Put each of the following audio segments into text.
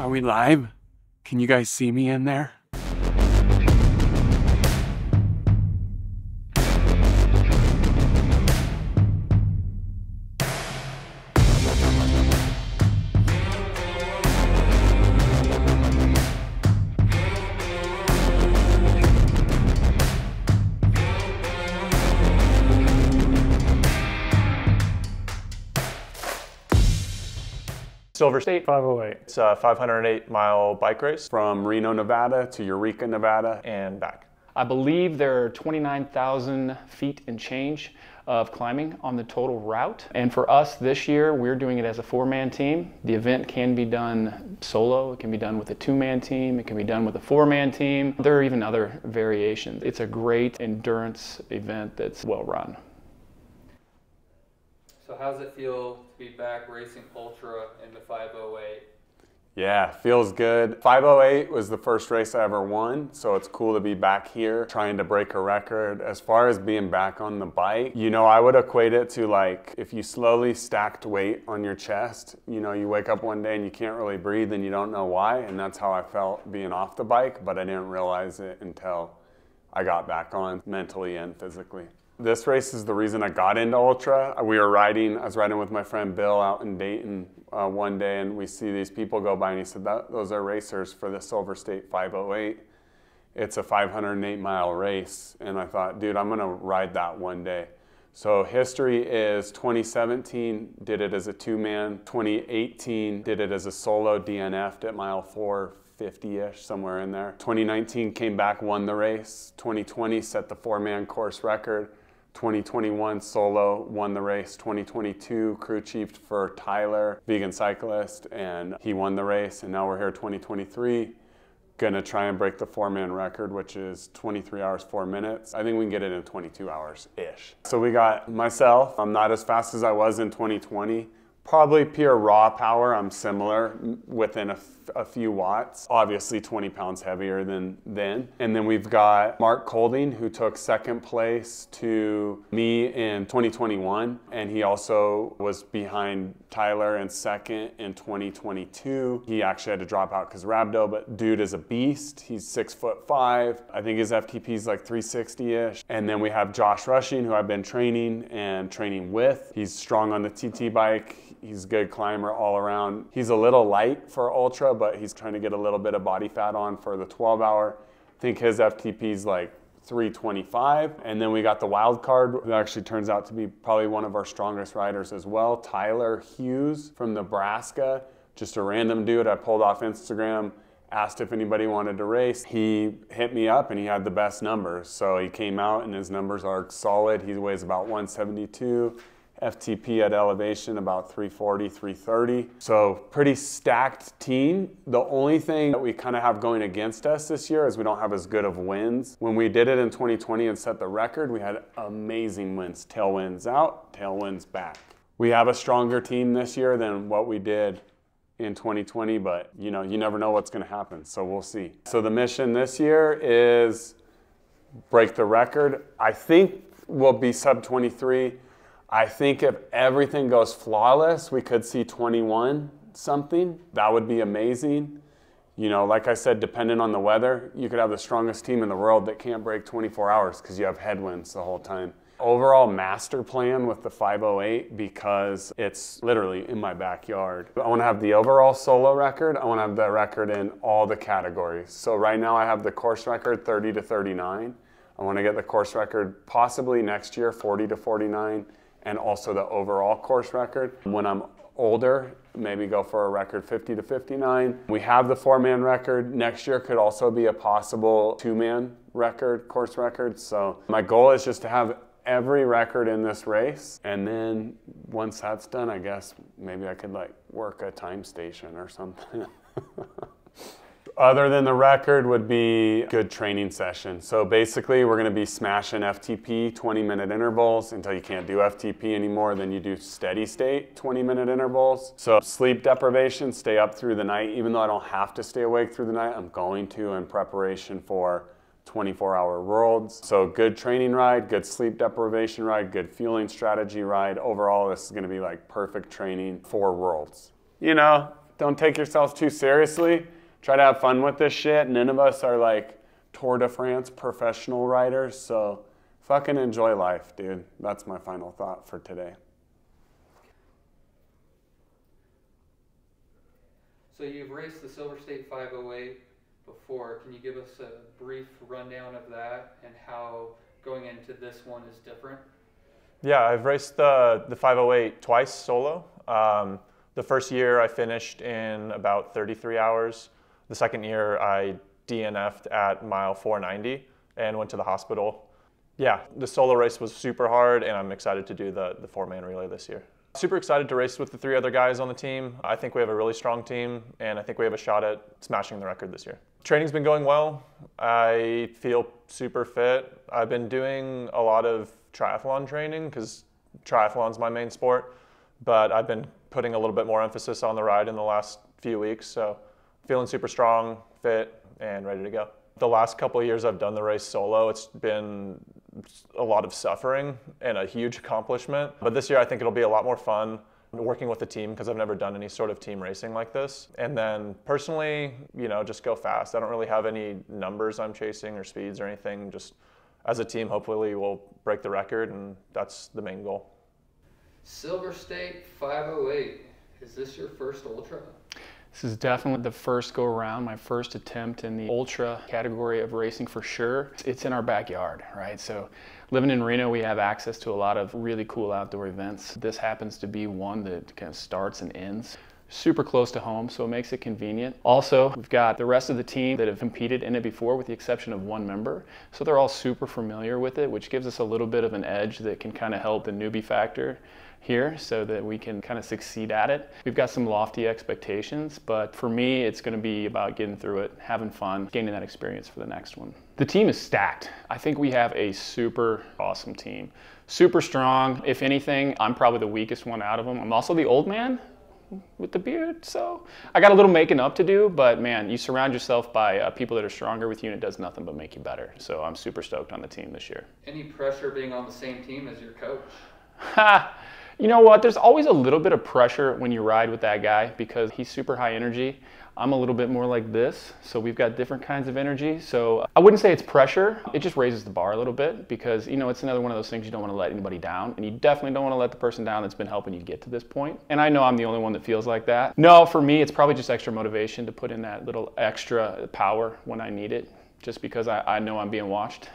Are we live? Can you guys see me in there? Silver State 508. It's a 508-mile bike race From Reno, Nevada to Eureka, Nevada. and back. I believe there are 29,000 feet and change of climbing on the total route. And for us this year, we're doing it as a four-man team. The event can be done solo, it can be done with a two-man team, it can be done with a four-man team. There are even other variations. It's a great endurance event that's well run. So how does it feel to be back racing ultra in the 508? Yeah, feels good. 508 was the first race I ever won, so it's cool to be back here trying to break a record. As far as being back on the bike, you know, I would equate it to like if you slowly stacked weight on your chest, you know, you wake up one day and you can't really breathe and you don't know why, and that's how I felt being off the bike, but I didn't realize it until I got back on mentally and physically. This race is the reason I got into ultra. I was riding with my friend Bill out in Dayton one day, and we see these people go by, and he said, those are racers for the Silver State 508. It's a 508-mile race, and I thought, dude, I'm gonna ride that one day. So history is 2017, did it as a two-man. 2018, did it as a solo, DNF'd at mile 450-ish, somewhere in there. 2019 came back, won the race. 2020 set the four-man course record. 2021 solo, won the race. 2022 crew chiefed for Tyler, vegan cyclist, and he won the race. And now we're here 2023, gonna try and break the four-man record, which is 23 hours, 4 minutes. I think we can get it in 22 hours-ish. So we got myself, I'm not as fast as I was in 2020. Probably pure raw power, I'm similar within a few watts. Obviously 20 pounds heavier than then. And then we've got Mark Colding, who took second place to me in 2021. And he also was behind Tyler in second in 2022. He actually had to drop out because rhabdo, but dude is a beast. He's 6'5". I think his FTP is like 360-ish. And then we have Josh Rushing, who I've been training with. He's strong on the TT bike. He's a good climber all around. He's a little light for ultra, but he's trying to get a little bit of body fat on for the 12-hour. I think his FTP is like 325. And then we got the wild card, who actually turns out to be probably one of our strongest riders as well, Tyler Hughes from Nebraska. Just a random dude I pulled off Instagram, asked if anybody wanted to race. He hit me up and he had the best numbers. So he came out and his numbers are solid. He weighs about 172. FTP at elevation about 340, 330. So pretty stacked team. The only thing that we kind of have going against us this year is we don't have as good of winds. When we did it in 2020 and set the record, we had amazing winds. Tailwinds out, tailwinds back. We have a stronger team this year than what we did in 2020, but you know, you never know what's gonna happen, so we'll see. So the mission this year is break the record. I think we'll be sub 23. I think if everything goes flawless, we could see 21 something. That would be amazing. You know, like I said, depending on the weather, you could have the strongest team in the world that can't break 24 hours because you have headwinds the whole time. Overall master plan with the 508 because it's literally in my backyard. I want to have the overall solo record. I want to have the record in all the categories. So right now I have the course record 30 to 39. I want to get the course record possibly next year 40 to 49. And also the overall course record. When I'm older, maybe go for a record 50 to 59. We have the four-man record. Next year could also be a possible two-man record, course record. So my goal is just to have every record in this race. And then once that's done, I guess maybe I could like work a time station or something. Other than the record would be good training session. So basically we're gonna be smashing FTP 20-minute intervals until you can't do FTP anymore, then you do steady state 20-minute intervals. So sleep deprivation, stay up through the night. Even though I don't have to stay awake through the night, I'm going to in preparation for 24-hour worlds. So good training ride, good sleep deprivation ride, good fueling strategy ride. Overall, this is gonna be like perfect training for worlds. You know, Don't take yourselves too seriously. Try to have fun with this shit. None of us are like Tour de France professional riders, so fucking enjoy life, dude. That's my final thought for today. So you've raced the Silver State 508 before. Can you give us a brief rundown of that and how going into this one is different? Yeah, I've raced the 508 twice solo. The first year I finished in about 33 hours. The second year I DNF'd at mile 490 and went to the hospital. Yeah, the solo race was super hard, and I'm excited to do the four-man relay this year. Super excited to race with the 3 other guys on the team. I think we have a really strong team, and I think we have a shot at smashing the record this year. Training's been going well. I feel super fit. I've been doing a lot of triathlon training because triathlon's my main sport, but I've been putting a little bit more emphasis on the ride in the last few weeks, so feeling super strong, fit, and ready to go. The last couple of years I've done the race solo, it's been a lot of suffering and a huge accomplishment. But this year I think it'll be a lot more fun working with the team because I've never done any sort of team racing like this. And then personally, just go fast. I don't really have any numbers I'm chasing or speeds or anything. Just as a team, hopefully we'll break the record, and that's the main goal. Silver State 508, is this your first ultra? This is definitely the first go around, my first attempt in the ultra category of racing for sure. It's in our backyard, right? So living in Reno, we have access to a lot of really cool outdoor events. This happens to be one that kind of starts and ends super close to home, so it makes it convenient. Also, we've got the rest of the team that have competed in it before with the exception of one member. So they're all super familiar with it, which gives us a little bit of an edge that can kind of help the newbie factor here so that we can kind of succeed at it. We've got some lofty expectations, but for me, it's going to be about getting through it, having fun, gaining that experience for the next one. The team is stacked. I think we have a super awesome team. Super strong. If anything, I'm probably the weakest one out of them. I'm also the old man with the beard, so I got a little making up to do, but man, you surround yourself by people that are stronger with you, and it does nothing but make you better. So I'm super stoked on the team this year. Any pressure being on the same team as your coach? Ha! You know what, there's always a little bit of pressure when you ride with that guy because he's super high energy. I'm a little bit more like this, so we've got different kinds of energy. So I wouldn't say it's pressure, it just raises the bar a little bit because, it's another one of those things you don't want to let anybody down, and you definitely don't want to let the person down that's been helping you get to this point. And I know I'm the only one that feels like that. No, for me, it's probably just extra motivation to put in that little extra power when I need it, just because I know I'm being watched.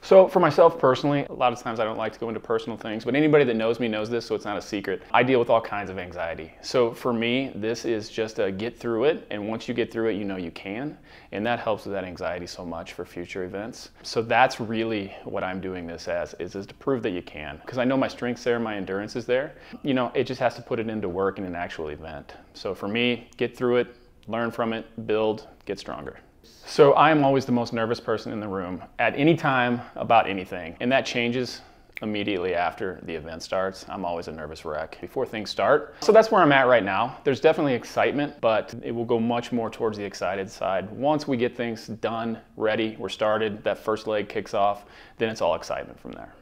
So for myself personally, a lot of times I don't like to go into personal things, but anybody that knows me knows this, so it's not a secret. I deal with all kinds of anxiety. So for me, this is just a get through it, and once you get through it, you know you can, and that helps with that anxiety so much for future events. So that's really what I'm doing this as, is to prove that you can, because I know my strength's there, my endurance is there. It just has to put it into work in an actual event. So for me, get through it, learn from it, build, get stronger. So I am always the most nervous person in the room at any time about anything, and that changes immediately after the event starts. I'm always a nervous wreck before things start. So that's where I'm at right now. There's definitely excitement, but it will go much more towards the excited side. Once we get things done, ready, we're started, that first leg kicks off, then it's all excitement from there.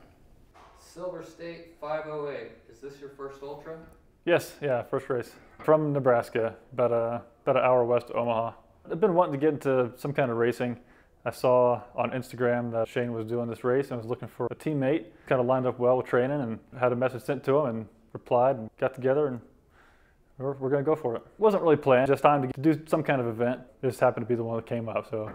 Silver State 508, is this your first ultra? Yes, yeah, first race. From Nebraska, about an hour west of Omaha. I've been wanting to get into some kind of racing. I saw on Instagram that Shane was doing this race and was looking for a teammate. Kind of lined up well with training and had a message sent to him and replied and got together and we're going to go for it. It wasn't really planned, just time to do some kind of event. It just happened to be the one that came up, so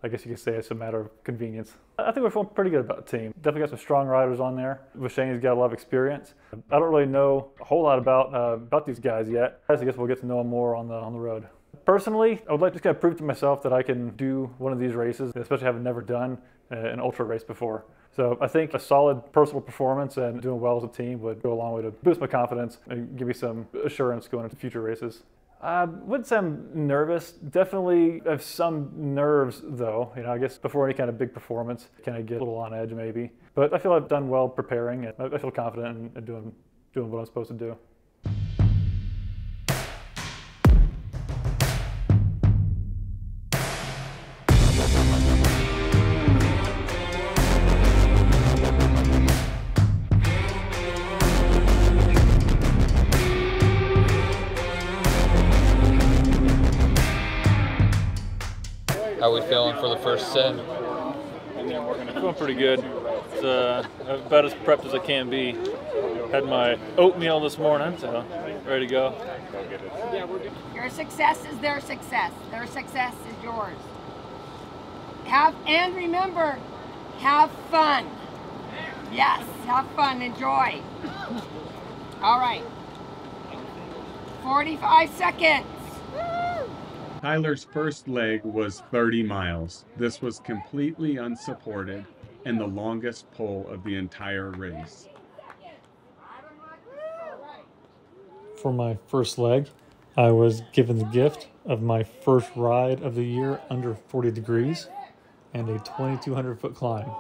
I guess you could say it's a matter of convenience. I think we're feeling pretty good about the team. Definitely got some strong riders on there. With Shane, he's got a lot of experience. I don't really know a whole lot about these guys yet. I guess we'll get to know them more on the road. Personally, I would like to kind of prove to myself that I can do one of these races, especially having never done an ultra race before. So I think a solid personal performance and doing well as a team would go a long way to boost my confidence and give me some assurance going into future races. I wouldn't say I'm nervous. Definitely have some nerves though. I guess before any kind of big performance, kind of get a little on edge maybe. But I feel I've done well preparing and I feel confident in doing what I'm supposed to do. How are we feeling for the first set? Feeling pretty good. It's about as prepped as I can be. Had my oatmeal this morning, so ready to go. Your success is their success. Their success is yours. And remember, have fun. Yes, have fun, enjoy. All right. 45 seconds. Tyler's first leg was 30 miles. This was completely unsupported and the longest pull of the entire race. For my first leg, I was given the gift of my first ride of the year under 40 degrees and a 2,200 foot climb.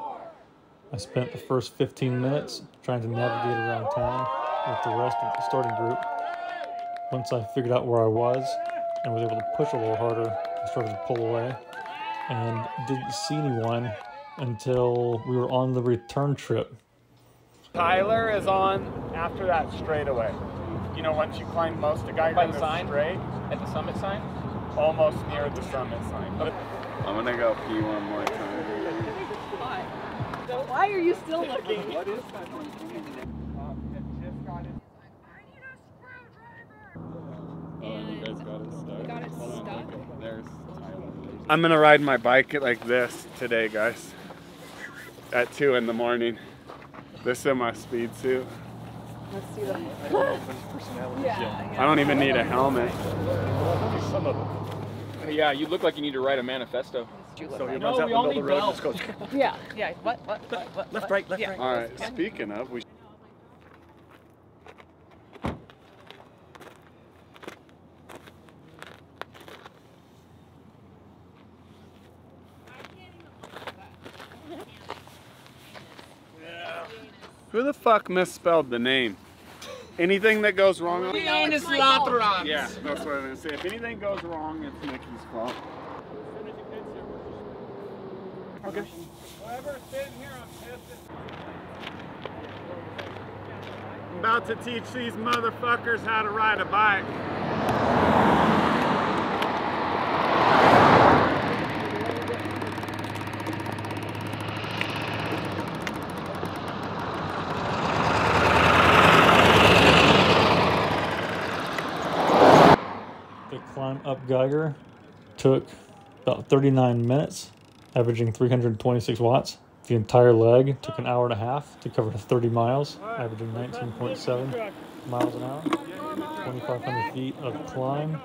I spent the first 15 minutes trying to navigate around town with the rest of the starting group. Once I figured out where I was and was able to push a little harder, I started to pull away and didn't see anyone until we were on the return trip. Tyler is on after that straightaway. You know, once you climb most of Geiger in the straight. At the summit sign? Almost near the summit sign. I'm gonna go pee one more time. Why are you still looking? What is that? I'm gonna ride my bike like this today, guys. At 2 in the morning. This is my speed suit. Let's see the I don't even need a helmet. Yeah, you look like you need to write a manifesto. So he runs out in the middle of the road and just goes. Yeah. What? Left, right, left, right. All right, speaking of, we Who the fuck misspelled the name? Anything that goes wrong on Yeah, that's what I'm gonna say. If anything goes wrong, it's Nikki's fault. Okay. Whoever's sitting here, I'm about to teach these motherfuckers how to ride a bike. The climb up Geiger took about 39 minutes, averaging 326 watts. The entire leg took an hour and a half to cover 30 miles, averaging 19.7 miles an hour, 2,500 feet of climb.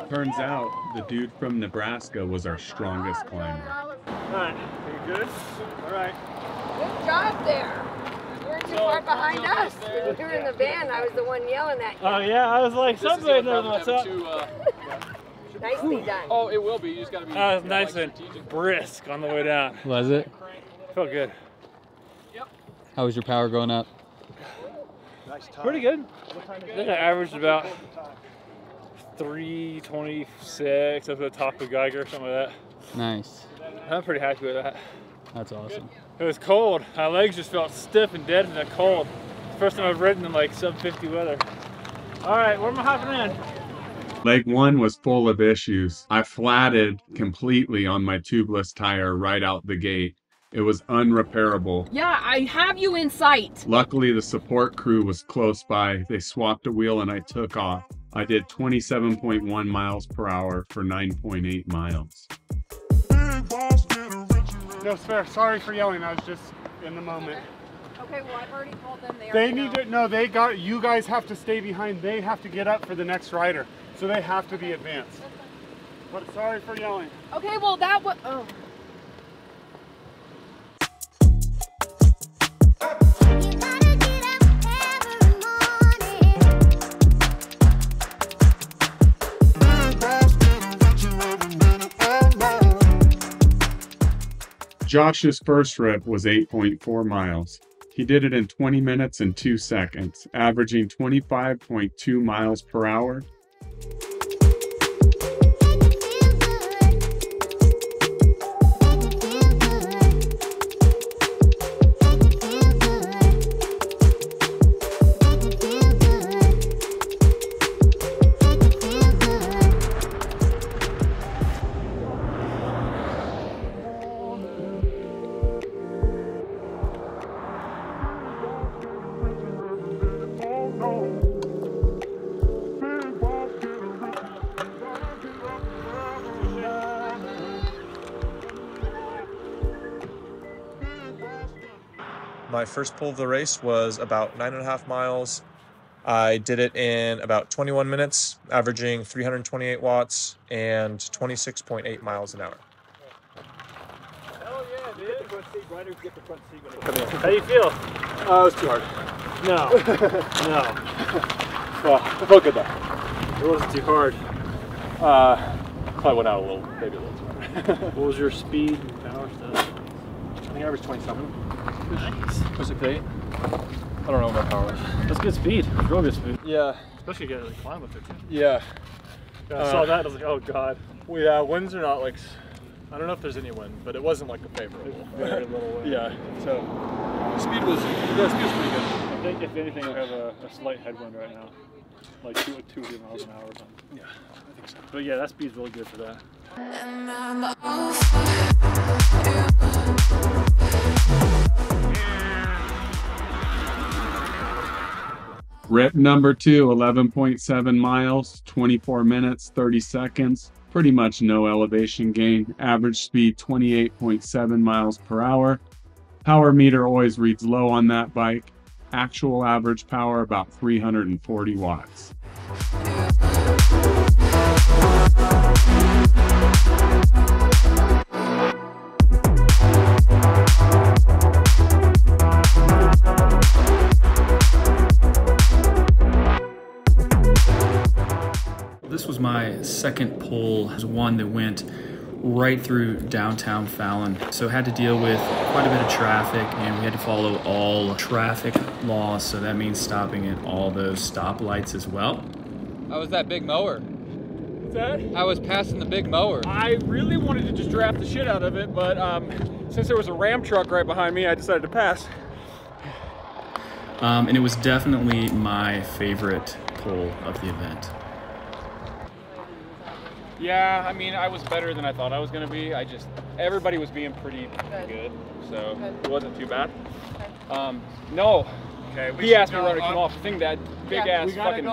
Turns out the dude from Nebraska was our strongest climber. Alright, are you good? Alright. Good job there. You weren't too far behind us. When you were in the van, I was the one yelling at you. Oh yeah, I was like, somebody knows what's up. Nicely done. Oh, it will be. You just got to be. I was nice and brisk on the way down. Was it? Felt good. How was your power going up? Pretty good. I think I averaged about 326 up to the top of Geiger, something like that. Nice. I'm pretty happy with that. That's awesome. It was cold. My legs just felt stiff and dead in the cold. First time I've ridden in like sub 50 weather. All right, where am I hopping in? Leg 1 was full of issues. I flatted completely on my tubeless tire right out the gate. It was unrepairable. Yeah, I have you in sight. Luckily, the support crew was close by. They swapped a wheel and I took off. I did 27.1 miles per hour for 9.8 miles. No, sir. Sorry for yelling. I was just in the moment. Okay, well, I've already told them They need to, no, they got, you guys have to stay behind. They have to get up for the next rider. So they have to be advanced. But sorry for yelling. Okay, well, that was. Oh. Josh's first rip was 8.4 miles. He did it in 20 minutes and 2 seconds, averaging 25.2 miles per hour. My first pull of the race was about 9.5 miles. I did it in about 21 minutes, averaging 328 watts and 26.8 miles an hour. Hell yeah, dude. Get the front seat. Riders get the front seat when they come in. How do you feel? It was too hard. No. No. Well, it felt good though. It wasn't too hard. Probably went out a little, maybe a little too hard. What was your speed and power stuff? I think I averaged 27. Nice. 26.8. I don't know what my power was. That's good speed. Real good speed. Yeah. Especially getting to climb with it too. Yeah. I saw that. I was like, oh god. Well, yeah, winds are not like, I don't know if there's any wind, but it wasn't like a favorable. Very little wind. Yeah. So speed was pretty good. I think if anything, we have a slight headwind right now, like 2 miles an hour or something. Yeah, I think so. But yeah, that speed's really good for that. Rip number 2, 11.7 miles, 24 minutes, 30 seconds. Pretty much no elevation gain. Average speed 28.7 miles per hour. Power meter always reads low on that bike. Actual average power about 340 watts. This was my second pull. It was one that went right through downtown Fallon. So had to deal with quite a bit of traffic, and we had to follow all traffic laws. So that means stopping at all those stoplights as well. How was that big mower? What's that? I was passing the big mower. I really wanted to just draft the shit out of it, but since there was a Ram truck right behind me, I decided to pass. And it was definitely my favorite pull of the event. Yeah, I mean, I was better than I thought I was going to be. Everybody was being pretty good, so it wasn't too bad. No. Okay, he asked me right to come off the thing, that big ass fucking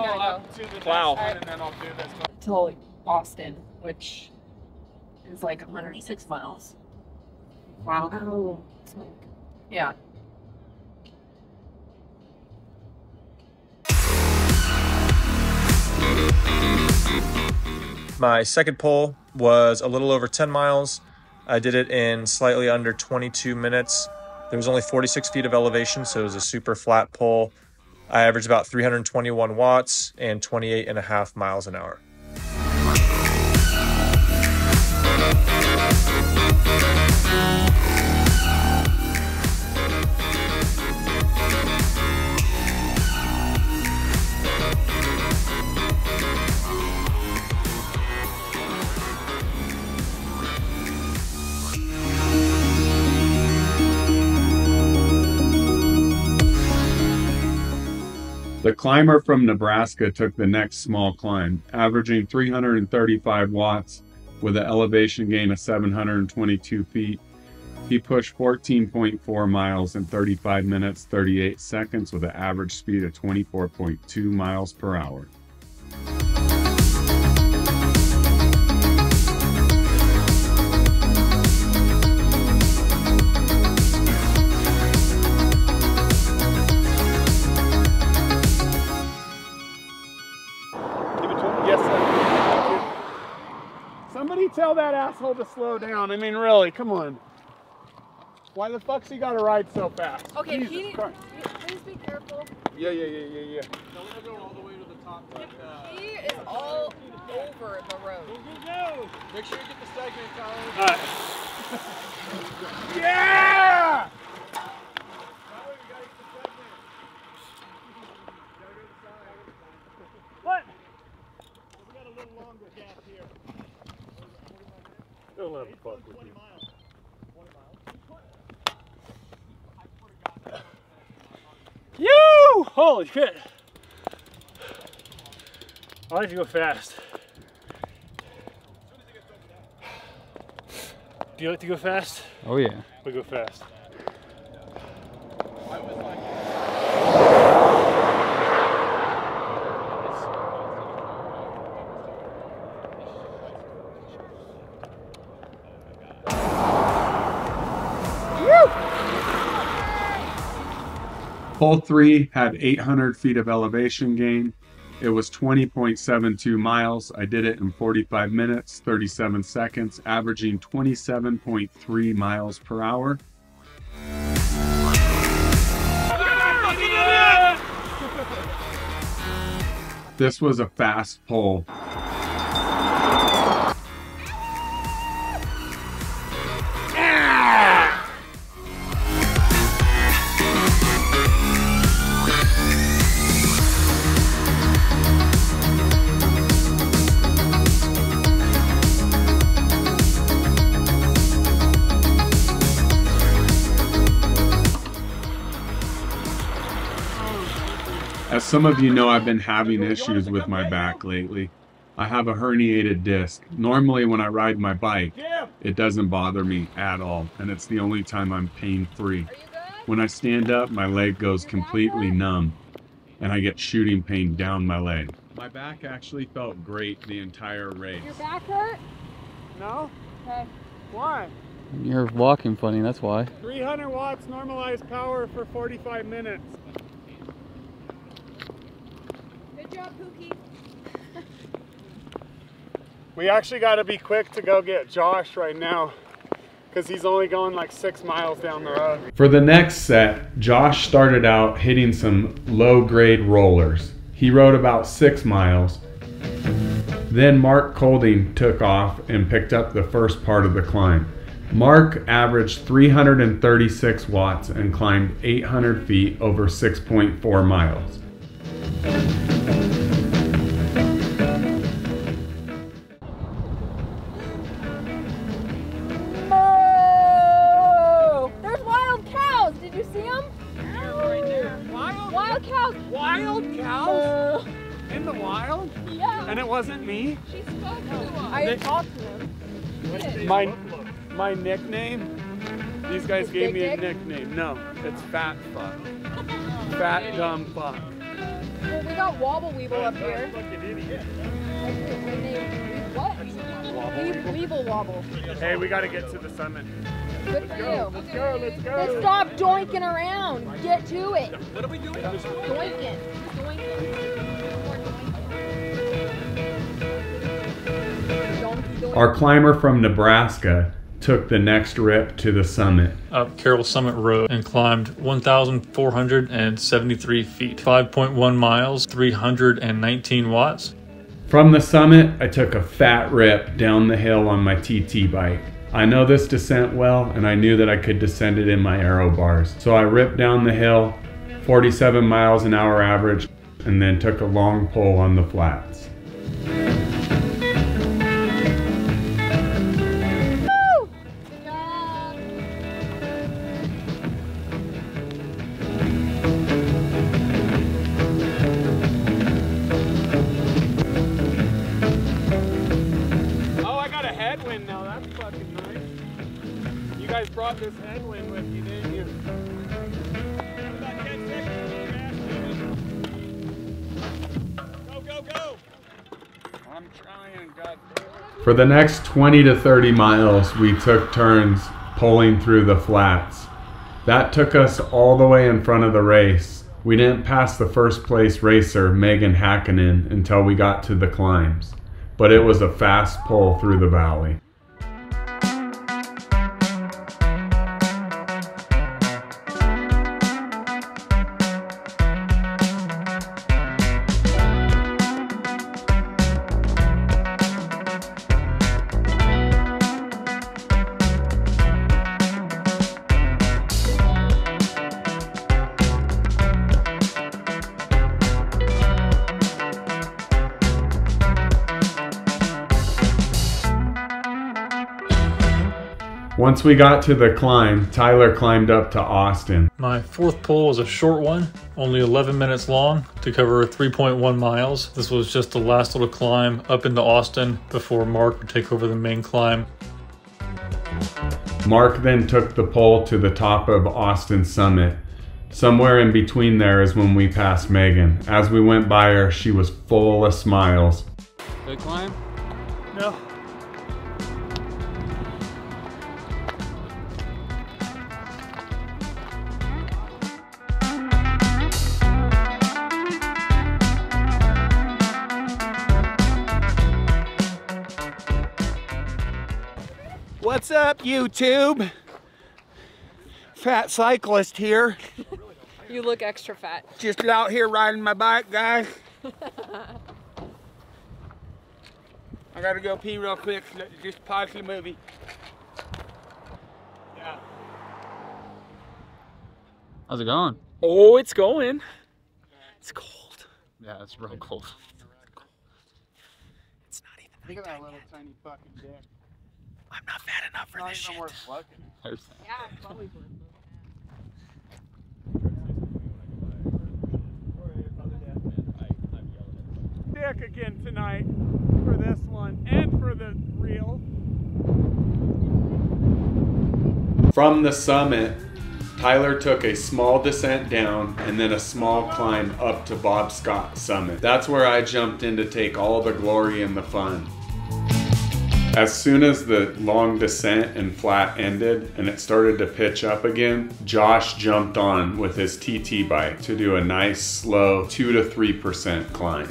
plow. And then I'll do this. Till Austin, which is like 106 miles. Wow. Oh. Yeah. My second pull was a little over 10 miles. I did it in slightly under 22 minutes. There was only 46 feet of elevation, so it was a super flat pull. I averaged about 321 watts and 28.5 miles an hour. The climber from Nebraska took the next small climb, averaging 335 watts with an elevation gain of 722 feet. He pushed 14.4 miles in 35 minutes, 38 seconds with an average speed of 24.2 miles per hour. Somebody tell that asshole to slow down. I mean, really, come on. Why the fuck's he gotta ride so fast? Okay, Jesus Christ. please be careful. Yeah. No, we're gonna go all the way to the top. He is all over the road. Go! Make sure you get the segment, Colin. All right. Yeah! What? We got a little longer gap here. Don't let him fuck with you. You! Holy shit! I like to go fast. Do you like to go fast? Oh yeah. We go fast. Hole 3 had 800 feet of elevation gain. It was 20.72 miles. I did it in 45 minutes, 37 seconds, averaging 27.3 miles per hour. This was a fast pole. As some of you know, I've been having issues with my back lately. I have a herniated disc. Normally when I ride my bike, it doesn't bother me at all, and it's the only time I'm pain-free. When I stand up, my leg goes completely numb, and I get shooting pain down my leg. My back actually felt great the entire race. Your back hurt? No? Okay. Why? You're walking funny, that's why. 300 watts normalized power for 45 minutes. Good job, Pookie. We actually got to be quick to go get Josh right now because he's only going like 6 miles down the road. For the next set, Josh started out hitting some low-grade rollers. He rode about 6 miles. Then Mark Colding took off and picked up the first part of the climb. Mark averaged 336 watts and climbed 800 feet over 6.4 miles. Oh! There's wild cows! Did you see them? Right there. Wild cows! Wild cows? In the wild? Yeah. And it wasn't me? She spoke to them. I talked to them. My nickname? These guys It's gave Big me a Dick? nickname. No, it's Fat Fuck. Fat Dumb Fuck. Well, we got Wobble Weeble up here. Fucking idiot. What? Weeble Wobble. Hey, we gotta get to the summit. Good for you. Let's go, let's go. Then stop doinking around. Get to it. What are we doing? Doinking. Our climber from Nebraska took the next rip to the summit. Up Carroll Summit Road and climbed 1,473 feet, 5.1 miles, 319 watts. From the summit, I took a fat rip down the hill on my TT bike. I know this descent well, and I knew that I could descend it in my aero bars. So I ripped down the hill, 47 miles an hour average, and then took a long pull on the flats. Brought this headwind with you, didn't you? Go, go, go! I'm trying, God. For the next 20 to 30 miles, we took turns pulling through the flats. That took us all the way in front of the race. We didn't pass the first place racer, Megan Hakkinen, until we got to the climbs. But it was a fast pull through the valley. Once we got to the climb, Tyler climbed up to Austin. My fourth pull was a short one, only 11 minutes long to cover 3.1 miles. This was just the last little climb up into Austin before Mark would take over the main climb. Mark then took the pole to the top of Austin Summit. Somewhere in between there is when we passed Megan. As we went by her, she was full of smiles. Good climb? No. What's up, YouTube? Fat cyclist here. You look extra fat. Just out here riding my bike, guys. I gotta go pee real quick, so just pause the movie. Yeah. How's it going? Oh, it's going. It's cold. Yeah, it's real cold. It's not even. Look at that little tiny fucking dick. I'm not fat enough for this shit. Worth fucking. Yeah, it's always worth it. Dick again tonight for this one and for the reel. From the summit, Tyler took a small descent down and then a small climb up to Bob Scott's summit. That's where I jumped in to take all the glory and the fun. As soon as the long descent and flat ended and it started to pitch up again, Josh jumped on with his TT bike to do a nice slow 2 to 3% climb.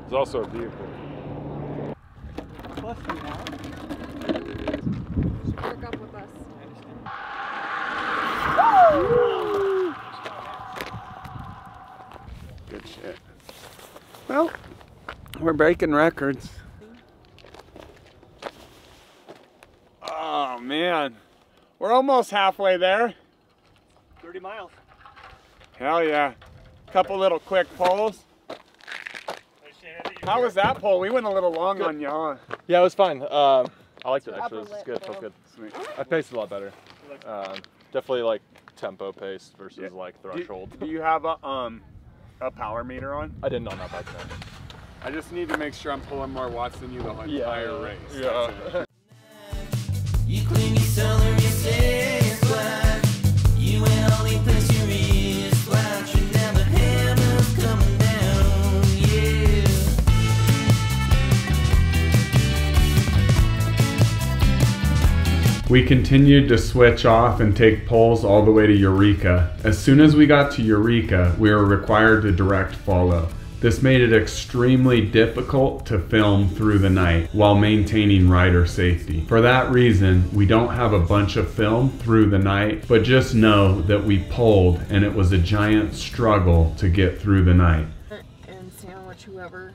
It's also a vehicle. Work up with us. Good shit. Well, we're breaking records. Oh man, we're almost halfway there. 30 miles. Hell yeah. Couple little quick pulls. How was that pull? We went a little long on you, huh? Yeah, it was fine. I liked it actually. It was good. Felt good. Sweet. I paced a lot better. Definitely like tempo paced versus like threshold. Do you have a power meter on? I didn't on that bike. No. I just need to make sure I'm pulling more watts than you the entire race. Yeah. You clean your celery, say it's black. You ain't only place your wrist flat. You never hammers coming down, yeah. We continued to switch off and take pulls all the way to Eureka. As soon as we got to Eureka, we were required to direct follow. This made it extremely difficult to film through the night while maintaining rider safety. For that reason, we don't have a bunch of film through the night, but just know that we pulled and it was a giant struggle to get through the night. And sandwich whoever.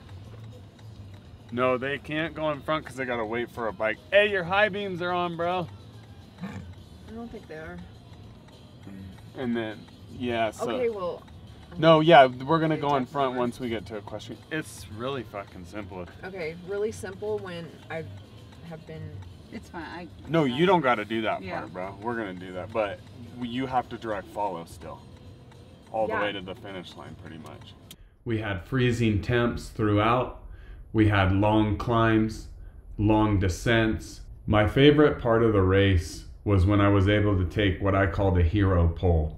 No, they can't go in front because they gotta wait for a bike. Hey, your high beams are on, bro. I don't think they are. And then, yeah, so. Okay, well. No, yeah, we're gonna go in front once we get to a question. It's really fucking simple. Okay, really simple when I have been. It's fine. No, you don't gotta do that Yeah. part, bro. We're gonna do that, but you have to direct follow still. All the way to the finish line, pretty much. We had freezing temps throughout. We had long climbs, long descents. My favorite part of the race was when I was able to take what I called a hero pull.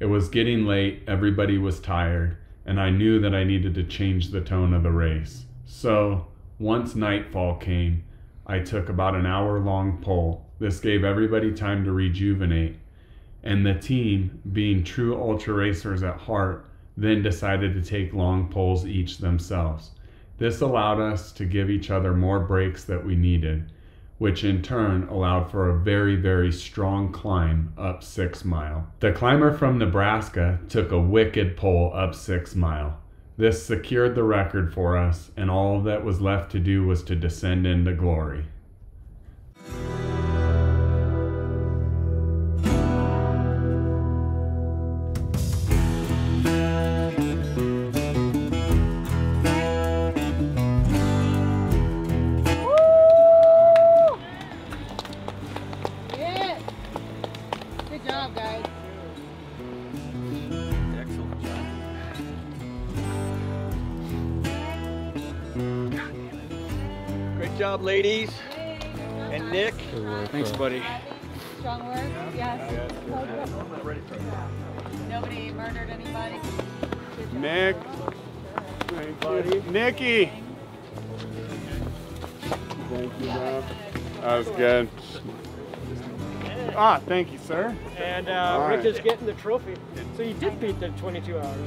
It was getting late, everybody was tired, and I knew that I needed to change the tone of the race. So, once nightfall came, I took about an hour-long pull. This gave everybody time to rejuvenate, and the team, being true ultra racers at heart, then decided to take long pulls each themselves. This allowed us to give each other more breaks that we needed, which in turn allowed for a very, very strong climb up 6 Mile. The climber from Nebraska took a wicked pull up 6 Mile. This secured the record for us, and all that was left to do was to descend into glory. Great job, ladies. And Nick. Thanks, buddy. Strong work, yes. Nobody murdered anybody. Nick. Nikki. Thank you, bro. That was good. Ah, thank you, sir. And Rick is getting the trophy. So you did beat the 22 hours.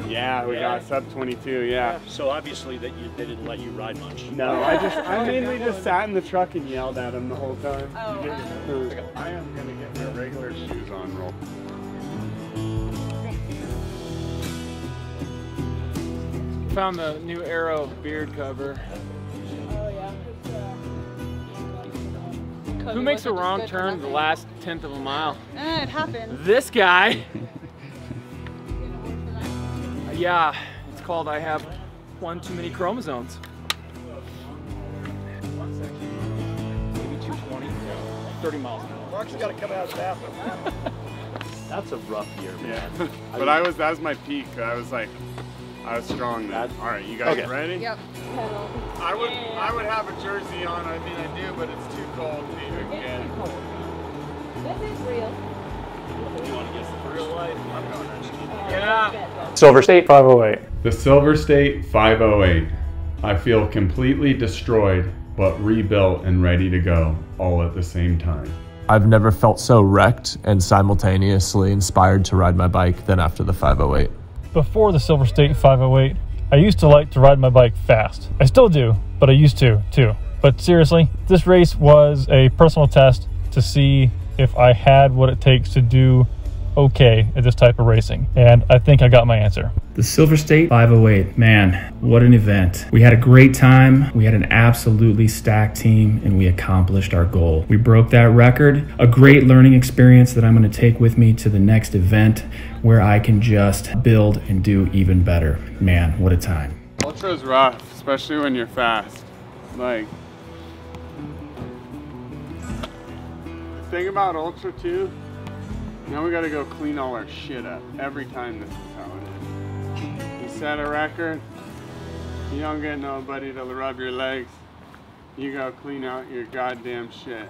Yeah, we got sub 22, yeah. So obviously they didn't let you ride much. No, I mainly just sat in the truck and yelled at him the whole time. Oh, I am gonna get my regular shoes on roll. Found the new Arrow beard cover. Oh yeah. Who makes a wrong turn the last 1/10 of a mile? It happens. This guy. Yeah, it's called I have one too many chromosomes. Maybe 220, 30 miles an hour. Mark's got to come out of the bathroom. That's a rough year, man. Yeah. But that was my peak. I was strong then. All right, you guys ready? Yep. I would have a jersey on. I mean, I do, but it's too cold to even get. This is real. You want to guess the real life? I'm going Yeah. Silver State 508. The Silver State 508. I feel completely destroyed, but rebuilt and ready to go, all at the same time. I've never felt so wrecked and simultaneously inspired to ride my bike than after the 508. Before the Silver State 508, I used to like to ride my bike fast. I still do, but I used to too. But seriously, this race was a personal test to see if I had what it takes to do okay at this type of racing. And I think I got my answer. The Silver State 508, man, what an event. We had a great time. We had an absolutely stacked team and we accomplished our goal. We broke that record, a great learning experience that I'm gonna take with me to the next event where I can just build and do even better. Man, what a time. Ultra's rough, especially when you're fast. Like, the thing about Ultra too, now we gotta go clean all our shit up. Every time this is how it is. You set a record, you don't get nobody to rub your legs. You go clean out your goddamn shit.